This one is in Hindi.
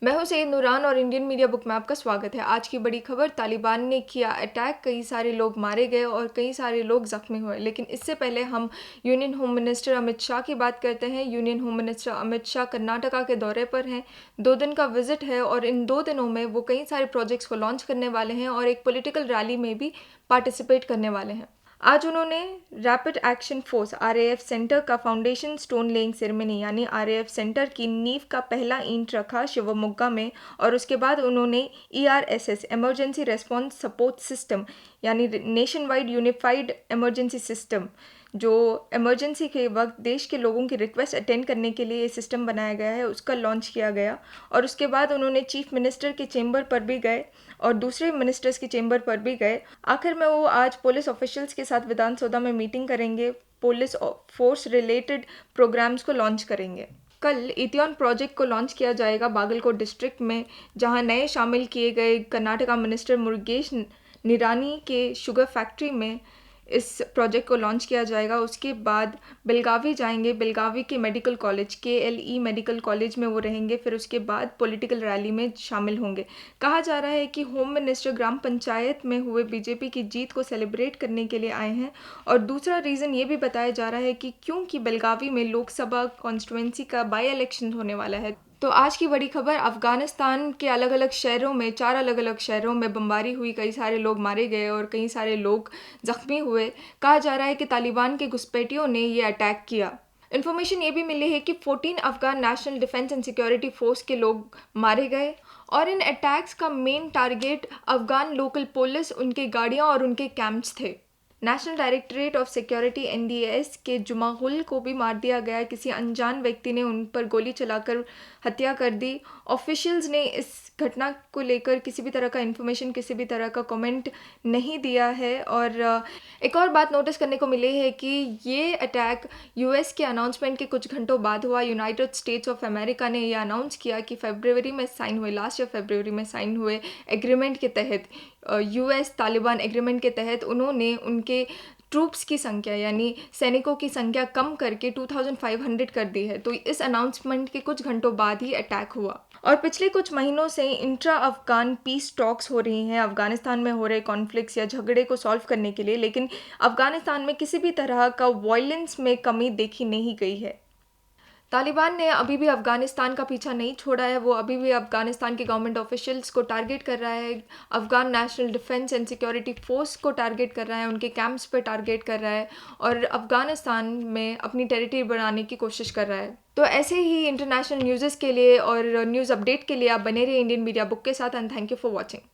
मैं हूं सईद नूरान और इंडियन मीडिया बुक में आपका स्वागत है। आज की बड़ी खबर, तालिबान ने किया अटैक, कई सारे लोग मारे गए और कई सारे लोग जख्मी हुए। लेकिन इससे पहले हम union home minister Amit Shah की बात करते हैं। Union home minister Amit Shah Karnataka के दौरे पर हैं। 2 दिन का विजिट है और इन 2 दिनों में वो कई सारे प्रोजेक्ट्स को लॉन्च करने वाले हैं और एक पॉलिटिकल रैली में भी पार्टिसिपेट करने वाले हैं। आज उन्होंने rapid action force RAF centre का फाउंडेशन स्टोन लेइंग सेरेमनी यानी आरएएफ सेंटर की नींव का पहला ईंट रखा शिवमोग्गा में, और उसके बाद उन्होंने ERSS emergency response support system यानी nationwide unified emergency system, जो इमरजेंसी के वक्त देश के लोगों की रिक्वेस्ट अटेंड करने के लिए ये सिस्टम बनाया गया है, उसका लॉन्च किया गया। और उसके बाद उन्होंने चीफ मिनिस्टर के चेंबर पर भी गए और दूसरे मिनिस्टर्स के चेंबर पर भी गए। आखिर में वो आज पुलिस ऑफिशियल्स के साथ विधानसौदा में मीटिंग करेंगे, पुलिस फोर्स रिलेटेड प्रोग्राम्स को लॉन्च करेंगे। कल इथियोन प्रोजेक्ट को लॉन्च किया जाएगा बागलकोट डिस्ट्रिक्ट में, जहां नए शामिल किए गए कर्नाटका मिनिस्टर मुरुगेश निरानी के शुगर फैक्ट्री में इस प्रोजेक्ट को लॉन्च किया जाएगा। उसके बाद बेलगावी जाएंगे, बेलगावी के medical college KLE medical college में वो रहेंगे। फिर उसके बाद पॉलिटिकल रैली में शामिल होंगे। कहा जा रहा है कि होम मिनिस्टर ग्राम पंचायत में हुए बीजेपी की जीत को सेलिब्रेट करने के लिए आए हैं। और दूसरा रीज़न ये भी बताया जा रहा है कि क्योंकि बेलगावी में लोकसभा कॉन्स्टिट्यूंसी का बाई इलेक्शन होने वाला है। तो आज की बड़ी खबर, अफगानिस्तान के अलग अलग शहरों में 4 अलग अलग शहरों में बमबारी हुई, कई सारे लोग मारे गए और कई सारे लोग जख्मी हुए। कहा जा रहा है कि तालिबान के घुसपैठियों ने ये अटैक किया। इन्फॉर्मेशन ये भी मिली है कि 14 Afghan national defence and security force के लोग मारे गए और इन अटैक्स का main target Afghan local police, उनकी गाड़ियां और उनके कैंप्स थे। National directorate of security NDS के जुमाहुल को भी मार दिया गया। किसी अनजान व्यक्ति ने उन पर गोली चलाकर हत्या कर दी। ऑफिशियल्स ने इस घटना को लेकर किसी भी तरह का इन्फॉर्मेशन, किसी भी तरह का कमेंट नहीं दिया है। और एक और बात नोटिस करने को मिली है कि ये अटैक यूएस के अनाउंसमेंट के कुछ घंटों बाद हुआ। यूनाइटेड स्टेट्स ऑफ अमेरिका ने यह अनाउंस किया कि फरवरी में साइन हुए, लास्ट ईयर फरवरी में साइन हुए एग्रीमेंट के तहत, यूएस तालिबान एग्रीमेंट के तहत उन्होंने उनके ट्रूप्स की संख्या यानी सैनिकों की संख्या कम करके 2500 कर दी है। तो इस अनाउंसमेंट के कुछ घंटों बाद ही अटैक हुआ। और पिछले कुछ महीनों से इंट्रा अफगान पीस टॉक्स हो रही हैं अफगानिस्तान में हो रहे कॉन्फ्लिक्ट्स या झगड़े को सॉल्व करने के लिए, लेकिन अफगानिस्तान में किसी भी तरह का वायलेंस में कमी देखी नहीं गई है। तालिबान ने अभी भी अफगानिस्तान का पीछा नहीं छोड़ा है। वो अभी भी अफगानिस्तान के गवर्नमेंट ऑफिशियल्स को टारगेट कर रहा है, Afghan national defence and security force को टारगेट कर रहा है, उनके कैंप्स पर टारगेट कर रहा है और अफगानिस्तान में अपनी टेरिटरी बनाने की कोशिश कर रहा है। तो ऐसे ही इंटरनेशनल न्यूज़ के लिए और न्यूज़ अपडेट के लिए आप बने रहिए इंडियन मीडिया बुक के साथ। And thank you for watching.